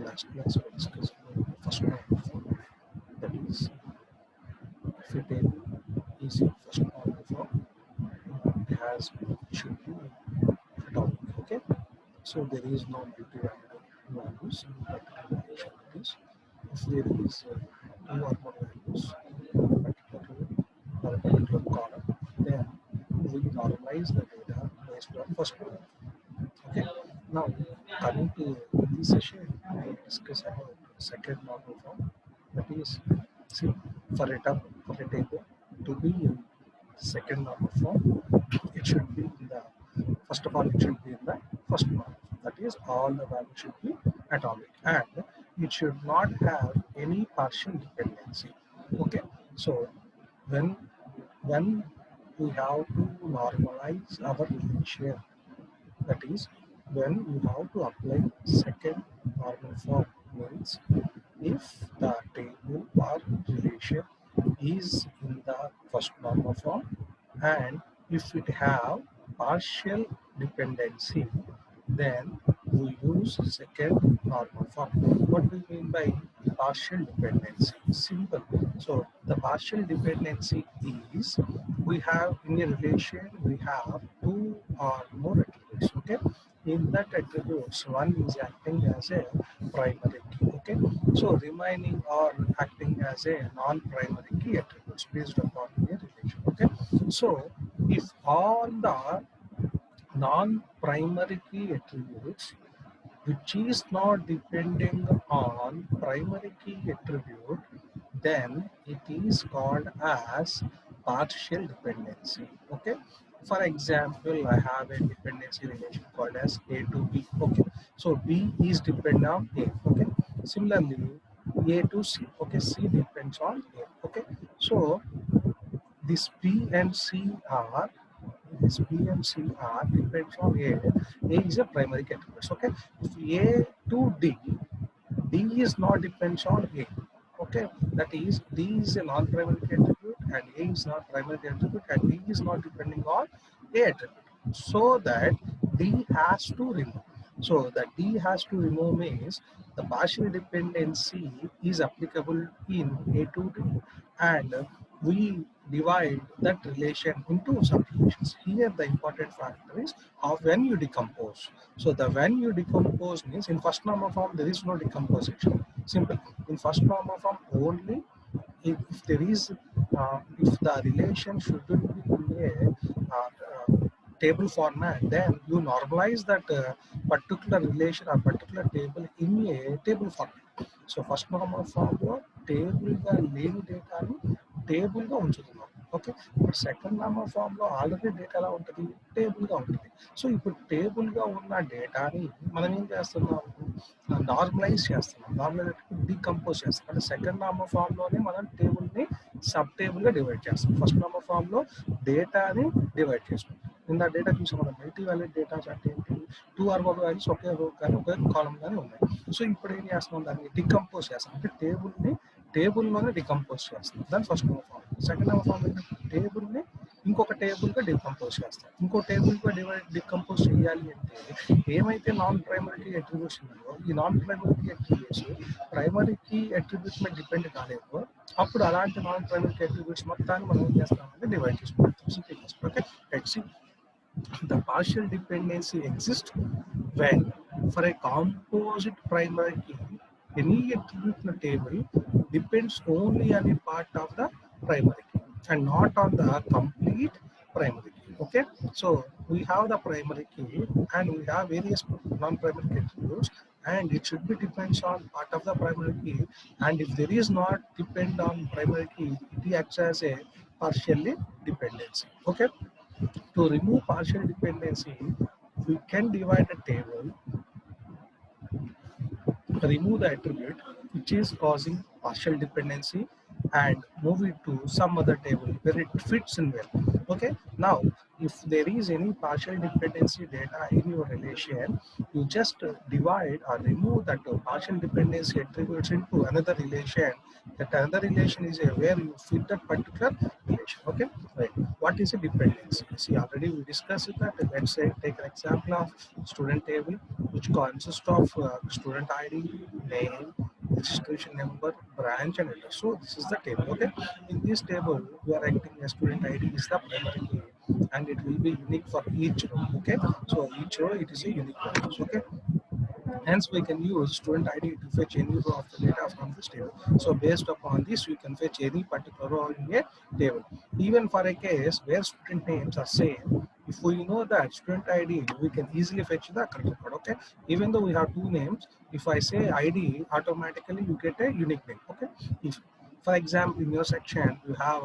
last class we discussed about first normal form. That is, if a table is in first normal form, it has should be atomic. Okay, so there is no multi-value values in particular relation. That is, if there is two or more values in a particular column, then we normalize the data based on first normal. Okay. Now, coming to this session, we will discuss about second normal form. That is, see, for a table to be in second normal form, it should be in the first of all, it should be in the first normal. That is, all the values should be atomic, and it should not have any partial dependency. Okay. So, when when we have to normalize our relation, that is, when you have to apply second normal form means if the table or relation is in the first normal form and if it have partial dependency, then we use second normal form. What do you mean by partial dependency? Simple. So the partial dependency is we have in a relation we have two or more attributes. Okay, in that attributes one is acting as a primary key. Okay, so remaining are acting as a non-primary key attributes based upon a relation. Okay, so if all the non-primary key attributes which is not depending on primary key attribute, then it is called as partial dependency. Okay. For example, I have a dependency relation called as A to B. Okay. So B is dependent on A. Okay. Similarly, A to C. Okay. C depends on A. Okay. So this B and C are this B and C are depends on A. A is a primary attribute. Okay. If A to D, D is not depends on A. Okay, that is D is a non-primary attribute and A is not primary attribute and D is not depending on A attribute. So that D has to remove. So that D has to remove means the partial dependency is applicable in A to D, and we divide that relation into subdivisions. Here the important factor is how when you decompose. So the when you decompose means in first normal form there is no decomposition. Simple. In first normal form only if there is if the relation shouldn't be in a table format, then you normalize that particular relation or particular table in a table format. So first normal ఫామ్లో టేబుల్గా లేని డేటాని టేబుల్గా ఉంచుతున్నాం. Okay, ఇప్పుడు second normal ఫామ్లో already data ఎలా ఉంటుంది, టేబుల్గా ఉంటుంది. So ఇప్పుడు టేబుల్గా ఉన్న డేటాని మనం ఏం చేస్తున్నాం, నార్మలైజ్ చేస్తున్నాం. నార్మలైజ్ డీకంపోజ్ చేస్తాం. అంటే సెకండ్ నార్మల్ ఫామ్లోనే మనం టేబుల్ని సబ్ టేబుల్గా డివైడ్ చేస్తాం. ఫస్ట్ నార్మల్ ఫామ్లో డేటాని డివైడ్ చేసుకుంటాం. ఇందా డేటా చూసాం మనం, మల్టీ వాల్యూడ్ డేటాస్ అంటే ఏంటి, టూ ఆర్ మోర్ వాల్యూస్ ఒకే రో కానీ ఒకే కాలం కానీ ఉన్నాయి. సో ఇప్పుడు ఏం చేస్తున్నాం, దాన్ని డికంపోజ్ చేస్తాం. అంటే టేబుల్లోనే డికంపోజ్ చేస్తాం. దాని first number form. Second number form ఏంటంటే టేబుల్ని ఇంకొక టేబుల్గా డికంపోజ్ చేస్తాం. ఇంకో టేబుల్గా డికంపోజ్ చేయాలి అంటే ఏమైతే నాన్ ప్రైమరీకి అట్రిబ్యూట్స్ ఉన్నాయో ఈ నాన్ ప్రైమరీకి అట్రిబ్యూట్స్ ప్రైమరీకి అట్రిబ్యూట్స్ మీద డిపెండ్ కాలేదో అప్పుడు అలాంటి నాన్ ప్రైమరీకి అట్రిబ్యూట్స్ మొత్తాన్ని మనం ఏం చేస్తామంటే డివైడ్ చేసుకుంటాం. Okay, let's the partial dependency exists when for a composite primary key any attribute in the table depends only on a part of the primary key and not on the complete primary key. Okay, so we have the primary key and we have various non-primary key attributes and it should be depends on part of the primary key, and if there is not depend on primary key it acts as a partially dependency. Okay, to remove partial dependency, we can divide a table, remove the attribute which is causing partial dependency, and move it to some other table where it fits in well. Okay. Now, if there is any partial dependency data in your relation, you just divide or remove that partial dependency attributes into another relation. That another relation is where you fit that particular relation. Okay. Right. What is a dependency? See, already we discussed that. Let's say take an example of student table, which consists of student ID, name, registration number, branch, and address. So this is the table. Okay. In this table, we are acting as student ID is the primary key, and it will be unique for each row. Okay. So each row it is a unique value. Okay. Hence, we can use student ID to fetch any row of the data from this table. So based upon this, we can fetch any particular row in a table. Even for a case where student names are same, if we know that student ID, we can easily fetch the correct record. Okay. Even though we have two names, if I say ID, automatically you get a unique name. Okay. If, for example, in your section you have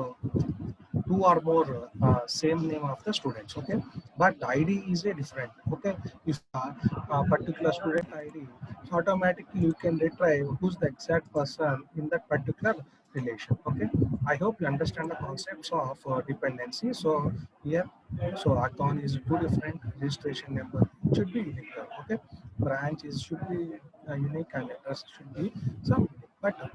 two or more same name of the students, okay, but the id is a different. Okay. If a particular student id, automatically you can retrieve who's the exact person in that particular relation. Okay. I hope you understand the concepts of dependency. So here, so account is two different, registration number should be unique. Okay. Branch is should be unique, and address should be some unique. But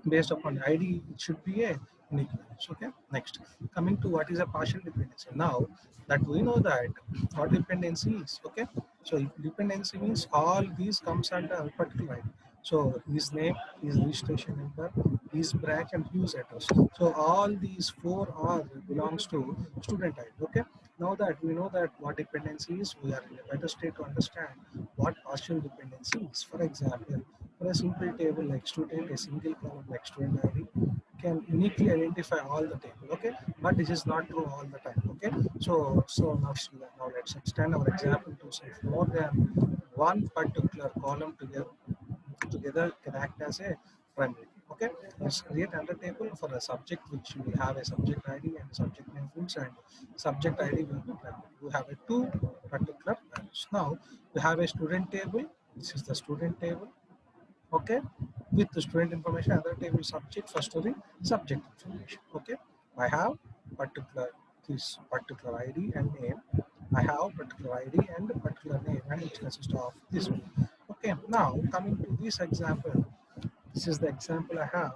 based upon the ID, it should be a unique values. Okay. Next, coming to what is a partial dependency. Now that we know that what dependency is, okay. So dependency means all these comes under a particular ID. So his name, his registration number, his branch, and his address. So all these four are belongs to student ID. Okay. Now that we know that what dependency is, we are in a better state to understand what partial dependency is. For example, for a simple table like student, a single column like student ID can uniquely identify all the table. Okay, but this is not true all the time. Okay, so now let's extend our example to say more than one particular column together can act as a primary. Okay, let's create another table for a subject which will have a subject ID and subject name fields, and subject ID will be primary. We have a two particular values. Now we have a student table. This is the student table. Okay, with the student information, other table subject, first to the subject information. Okay, I have particular this particular id and name. I have particular id and particular name, and it consists of this one. Okay, now coming to this example, this is the example I have.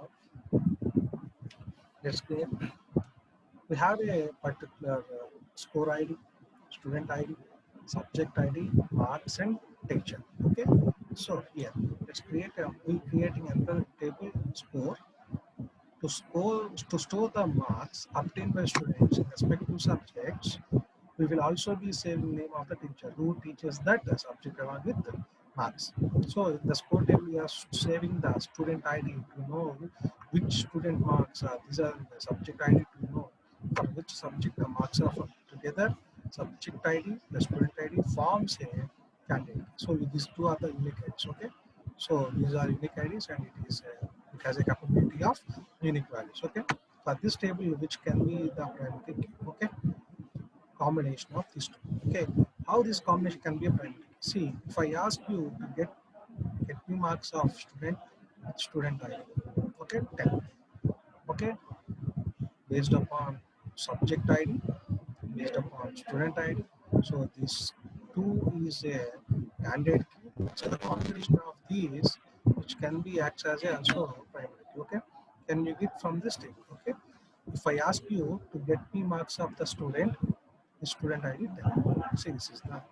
Let's create. We have a particular score id, student id, subject id, marks, and teacher. Okay, so here let's create a, we creating another table score. To store the marks obtained by students in respective subjects, we will also be saving name of the teacher who teaches that the subject along with the marks. So in the score table, we are saving the student ID to know which student marks are. These are the subject ID to know for which subject the marks are from. Together, subject ID, the student ID forms a candidate. So these two are the unique IDs. Okay. So these are unique IDs, and it has a capability of unique values. Okay. For this table, which can be the primary key. Okay, combination of these two. Okay, how this combination can be a primary? See, if I ask you to get me marks of student with student ID, okay, 10. Okay, based upon subject ID, based upon student ID. So this two is a candidate key. So the combination of these, which can be acts as a also primary key. Okay, can you get from this table? Okay, if I ask you to get me marks of the student ID 10. See, this is the 10.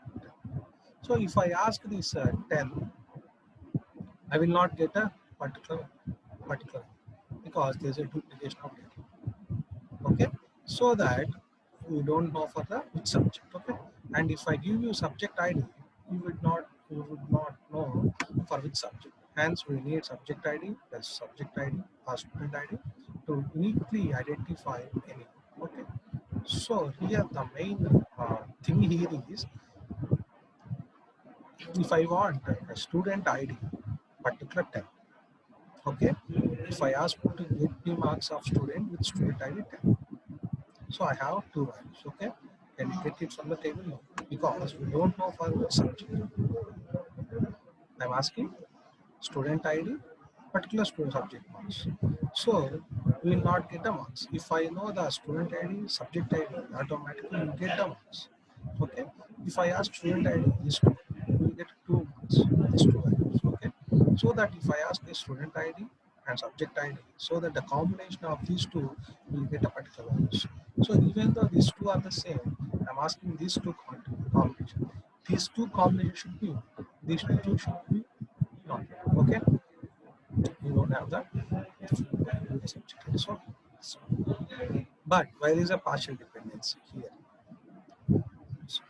So if I ask this 10, I will not get a particular because there is a duplication of data. Okay, so that you don't know for the which subject. Okay, and if I give you subject ID, you would not know for which subject. Hence, we need subject ID plus subject ID or student ID to uniquely identify any. Okay, so here the main thing here is, if I want a student ID, particular tab, okay, if I ask you to get the marks of student with student ID tab, so I have two values, okay, can you get it from the table? No, because we don't know for which subject. I'm asking student ID, particular student subject marks. So we will not get the marks. If I know the student ID, subject ID, automatically we get the marks. Okay. If I ask student ID is 2, we will get 2 marks. These two values. Okay. So that if I ask the student ID and subject ID, so that the combination of these two will get a particular values. So even though these two are the same, I'm asking these two combination. These two combinations should be unique. These two should be not. Okay. You don't have that. So, but where is a partial dependency here? So,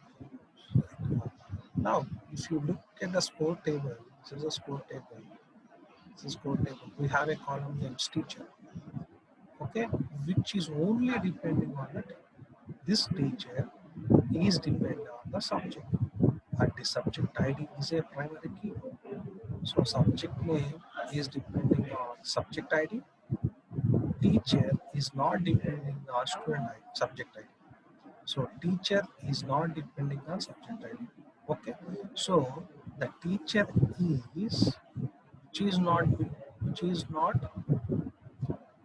now, if you look at the score table, this is a score table. This is score table. We have a column named teacher, okay, which is only depending on it. This teacher is dependent on the subject, and the subject ID is a primary key. So, subject name is depending on subject ID. Teacher is not depending on student ID, subject ID. So teacher is not depending on subject ID. Okay. So the teacher is which is not which is not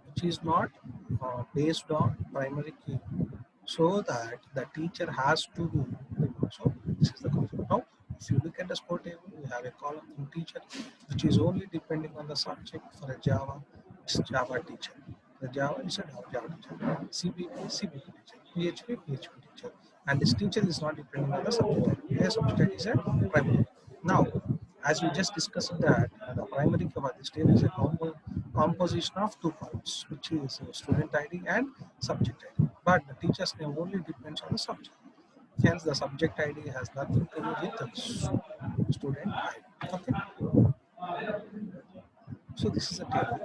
which is not based on primary key. So that the teacher has to be removed. So this is the concept. Now if you look at the score table, we have a column in teacher which is only depending on the subject. For a Java, it's Java teacher. The Java is a Java teacher. CPP teacher. PHP teacher. And this teacher is not depending on the subject. The subject is a primary. Now, as we just discussed that the primary key of this table is a composition of two columns, which is student ID and subject ID. But the teacher's name only depends on the subject. Hence, the subject ID has nothing to do with the student ID. Okay. So this is a table.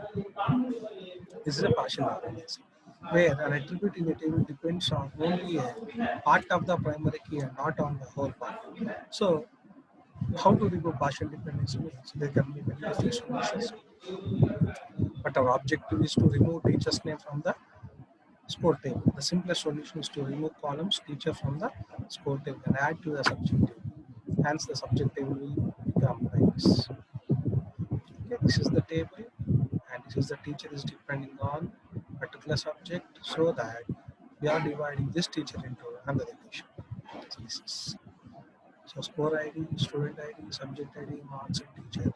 This is a partial dependency, where an attribute in the table depends on only a part of the primary key and not on the whole part. So, how to remove partial dependency means there can be many different solutions, but our objective is to remove teacher's name from the score table. The simplest solution is to remove columns teacher from the score table and add to the subject table. Hence, the subject table will become like this. Okay, this is the table, and this is the teacher is depending on particular subject, so that we are dividing this teacher into another relation. So this is so score ID, student ID, subject ID, marks, and teacher.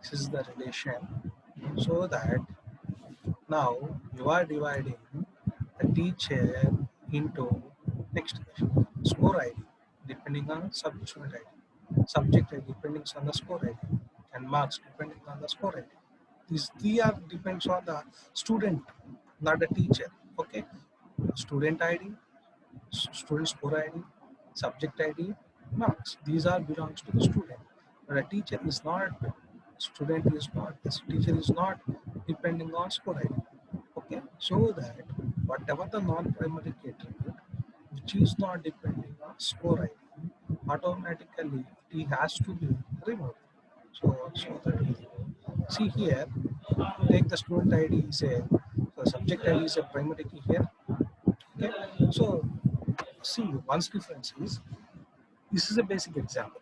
This is the relation, so that now you are dividing the teacher into next relation. Score ID depending on subject student ID, subject ID depending on the score ID, and marks depending on the score ID. These three are depends on the student, not the teacher. Okay, student ID, student score ID, subject ID, marks. These are belongs to the student. But a teacher is not, student is not, this teacher is not depending on score ID. Okay, so that whatever the non-primary key attribute which is not depending on score ID, automatically it has to be removed. So that we see here, take the student ID is a so subject ID is a primary key here. Okay, so see, once difference is this is a basic example.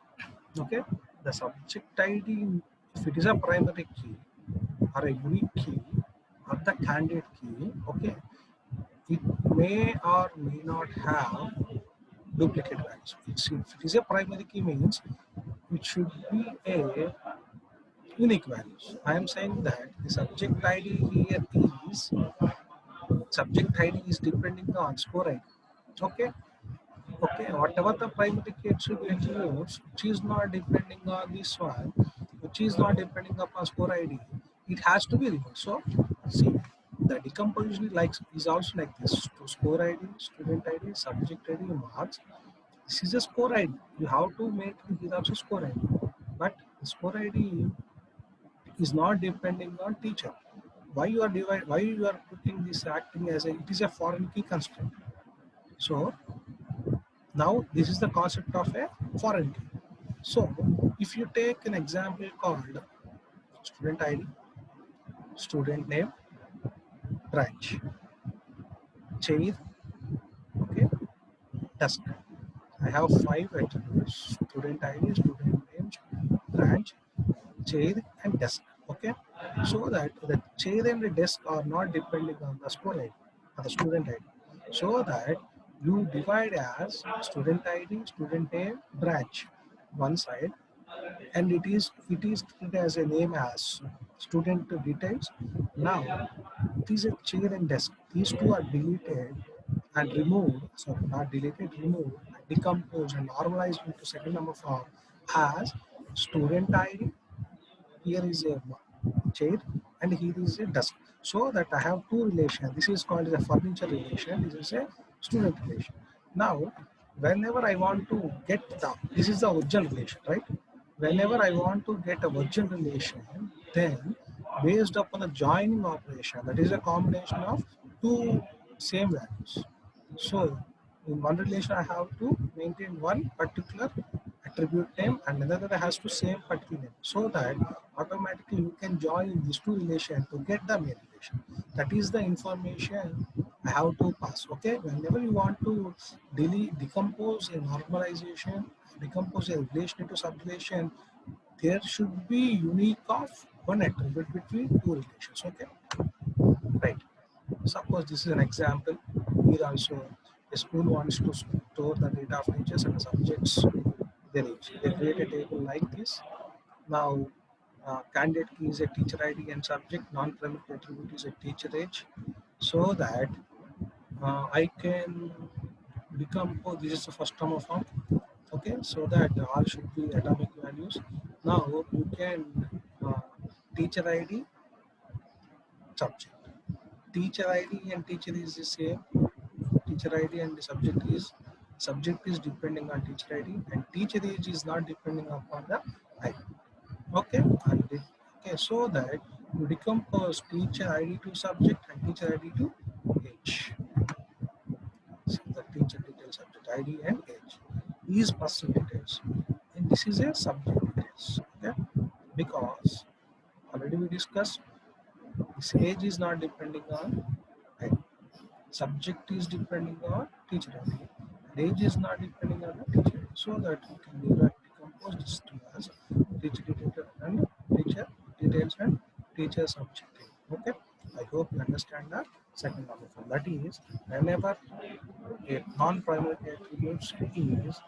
Okay, the subject ID, if it is a primary key or a unique key or the candidate key, okay, it may or may not have duplicate values. If it is a primary key means it should be a unique values. I am saying that the subject ID here is subject ID is depending on score ID. Okay, okay, whatever the primary key attribute includes, which is not depending on this one, which is not depending upon score ID, it has to be removed. So, see, the decomposition is also like this: to score ID, student ID, subject ID, marks. This is a score ID. You have to make this also score ID, but the score ID is not depending on teacher. Why you are why you are putting this acting as a it is a foreign key constraint. So now this is the concept of a foreign key. So if you take an example called student ID, student name, branch, chair, okay, desk. I have five attributes: student ID, student name, branch, chair, and desk. Okay. so that the chair and the desk are not depending on the student or the student ID. So that you divide as student ID, student name, branch, one side, and it is treated as a name as student details. Now it is a chair and desk. These two are deleted and removed, sorry, not deleted, removed, and decomposed and normalized into second number form as student ID. Here is a chair and here is a desk. So that I have two relations. This is called as a furniture relation. This is a student relation. Now, whenever I want to get this is the original relation, right? Whenever I want to get a virgin relation, then based upon the joining operation, that is a combination of two same values. So in one relation, I have to maintain one particular attribute name and another has to same particular name, so that automatically you can join these two relations to get the main relation. That is the information I have to pass. Okay, whenever you want to decompose a normalization, decompose a relation into subrelation, there should be unique of one attribute between two relations. Okay, right. Suppose this is an example. Here also a school wants to store the data of teachers and subjects their age. They create a table like this. Now, candidate key is a teacher ID and subject. Non-primary attribute is a teacher age. So that I can decompose. This is the first term of form. Okay, so that all should be atomic values. Now you can uh, teacher ID, subject. Teacher ID and teacher is the same. Teacher ID and the subject is depending on teacher ID and teacher age is not depending upon the ID. Okay, okay, so that you decompose teacher ID to subject and teacher ID to age. So the teacher detail subject ID and age is person details, and this is a subject details. Okay, because already we discussed this age is not depending on ID. Subject is depending on teacher ID. And age is not depending on the teacher ID. So that we can decompose this to as teacher detail and teacher details and teacher subject. Okay. I hope you understand the second number form. That is, whenever a non-primary attributes is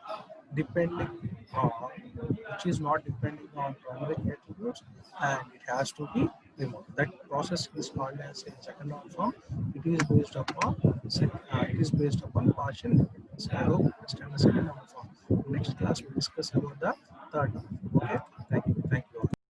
depending on, which is not depending on primary attributes, and it has to be removed. That process is called as a second order form. It is based upon partial dependence. I hope you understand the second order form. Next class we discuss about the third order. Okay, thank you.